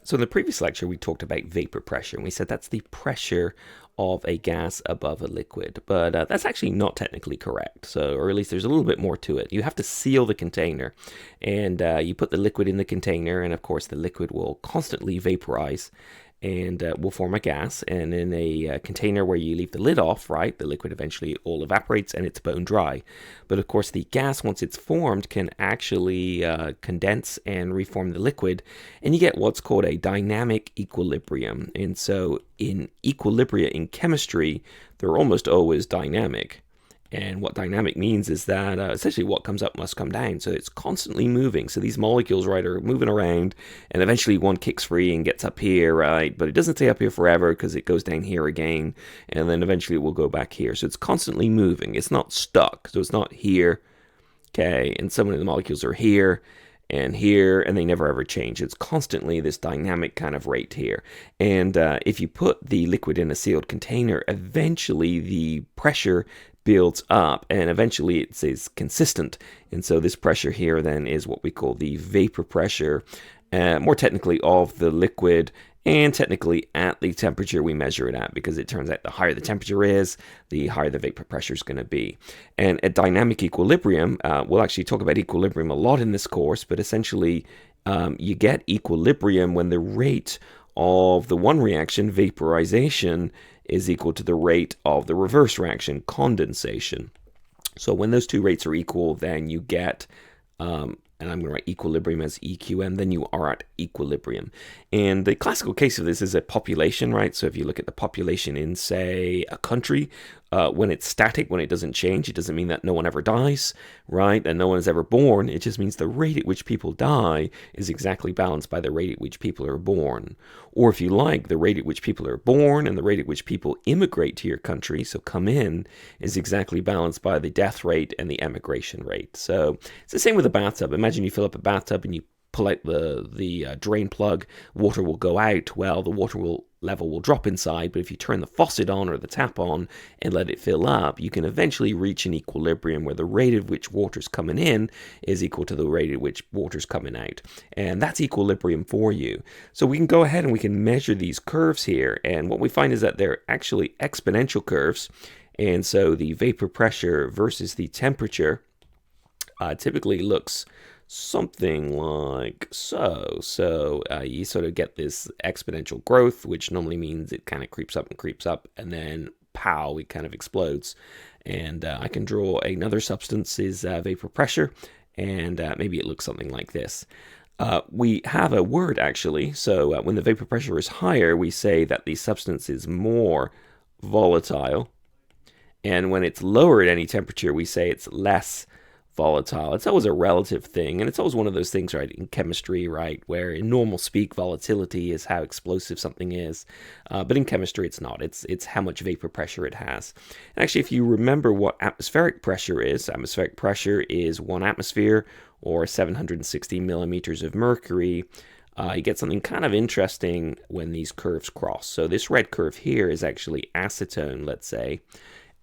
So in the previous lecture, we talked about vapor pressure, and we said that's the pressure of a gas above a liquid, but that's actually not technically correct. So, or at least there's a little bit more to it. You have to seal the container, and you put the liquid in the container, and of course the liquid will constantly vaporize and will form a gas. And in a container where you leave the lid off, right, the liquid eventually all evaporates and it's bone dry. But of course, the gas, once it's formed, can actually condense and reform the liquid, and you get what's called a dynamic equilibrium. And so, in equilibria in chemistry, they're almost always dynamic. And what dynamic means is that essentially what comes up must come down. So it's constantly moving. So these molecules, right, are moving around, and eventually one kicks free and gets up here, right? But it doesn't stay up here forever because it goes down here again, and then eventually it will go back here. So it's constantly moving. It's not stuck. So it's not here, okay, and some of the molecules are here, and they never ever change. It's constantly this dynamic kind of rate here. And if you put the liquid in a sealed container, eventually the pressure builds up, and eventually it is consistent. And so this pressure here then is what we call the vapor pressure, more technically of the liquid, and technically at the temperature we measure it at, because it turns out the higher the temperature is, the higher the vapor pressure is going to be. And at dynamic equilibrium, we'll actually talk about equilibrium a lot in this course, but essentially you get equilibrium when the rate of the one reaction, vaporization, is equal to the rate of the reverse reaction, condensation. So when those two rates are equal, then you get, and I'm going to write equilibrium as EQM, then you are at equilibrium. And the classical case of this is a population, right? So if you look at the population in, say, a country, when it's static, when it doesn't change, it doesn't mean that no one ever dies, right? And no one is ever born. It just means the rate at which people die is exactly balanced by the rate at which people are born. Or if you like, the rate at which people are born and the rate at which people immigrate to your country, so come in, is exactly balanced by the death rate and the emigration rate. So it's the same with a bathtub. Imagine you fill up a bathtub and you pull out the drain plug, water will go out. Well, the water level will drop inside, but if you turn the faucet on or the tap on and let it fill up, you can eventually reach an equilibrium where the rate at which water's coming in is equal to the rate at which water's coming out. And that's equilibrium for you. So we can go ahead and we can measure these curves here, and what we find is that they're actually exponential curves. And so the vapor pressure versus the temperature typically looks something like so. So you sort of get this exponential growth, which normally means it kind of creeps up, and then pow, it kind of explodes. And I can draw another substance's vapor pressure, and maybe it looks something like this. We have a word, actually. So when the vapor pressure is higher, we say that the substance is more volatile. And when it's lower at any temperature, we say it's less volatile. It's always a relative thing, and it's always one of those things, right, in chemistry, right, where in normal speak, volatility is how explosive something is, but in chemistry it's not. It's how much vapor pressure it has. And actually, if you remember what atmospheric pressure is 1 atmosphere, or 760 millimeters of mercury. You get something kind of interesting when these curves cross. So this red curve here is actually acetone, let's say.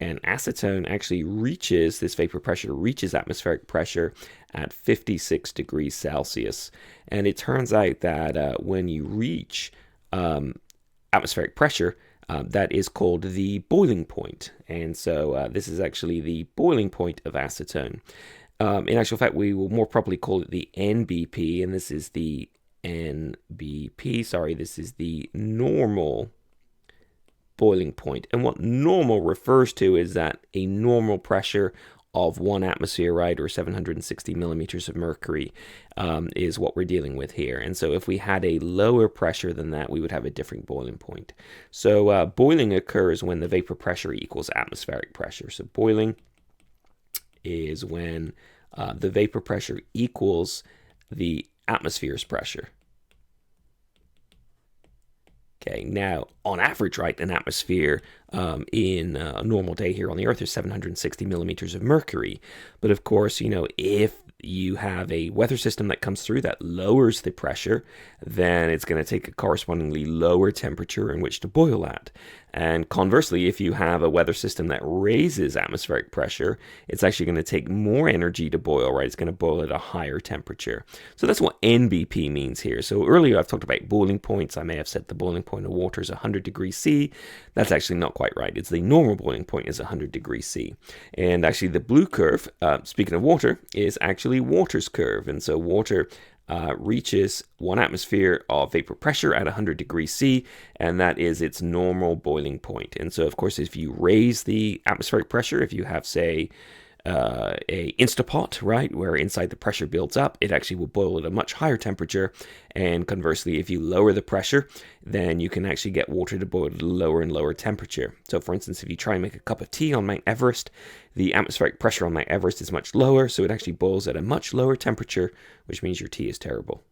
And acetone actually this vapor pressure reaches atmospheric pressure at 56 degrees Celsius. And it turns out that when you reach atmospheric pressure, that is called the boiling point. And so this is actually the boiling point of acetone. In actual fact, we will more properly call it the NBP, and this is the this is the normal boiling point. And what normal refers to is that a normal pressure of 1 atmosphere, right, or 760 millimeters of mercury is what we're dealing with here. And so if we had a lower pressure than that, we would have a different boiling point. So boiling occurs when the vapor pressure equals atmospheric pressure. So boiling is when the vapor pressure equals the atmosphere's pressure. Okay, now on average, right, an atmosphere in a normal day here on the Earth is 760 millimeters of mercury. But of course, if you have a weather system that comes through that lowers the pressure, then it's going to take a correspondingly lower temperature in which to boil at. And conversely, if you have a weather system that raises atmospheric pressure, it's actually going to take more energy to boil, right? It's going to boil at a higher temperature. So that's what NBP means here. So earlier I've talked about boiling points. I may have said the boiling point of water is 100 degrees C. That's actually not quite right. It's the normal boiling point is 100 degrees C. And actually the blue curve, speaking of water, is actually water's curve. And so water reaches 1 atmosphere of vapor pressure at 100 degrees C, and that is its normal boiling point. And so, of course, if you raise the atmospheric pressure, if you have, say, a Instapot, right, where inside the pressure builds up, it actually will boil at a much higher temperature. And conversely, if you lower the pressure, then you can actually get water to boil at a lower and lower temperature. So for instance, if you try and make a cup of tea on Mount Everest, the atmospheric pressure on Mount Everest is much lower, so it actually boils at a much lower temperature, which means your tea is terrible.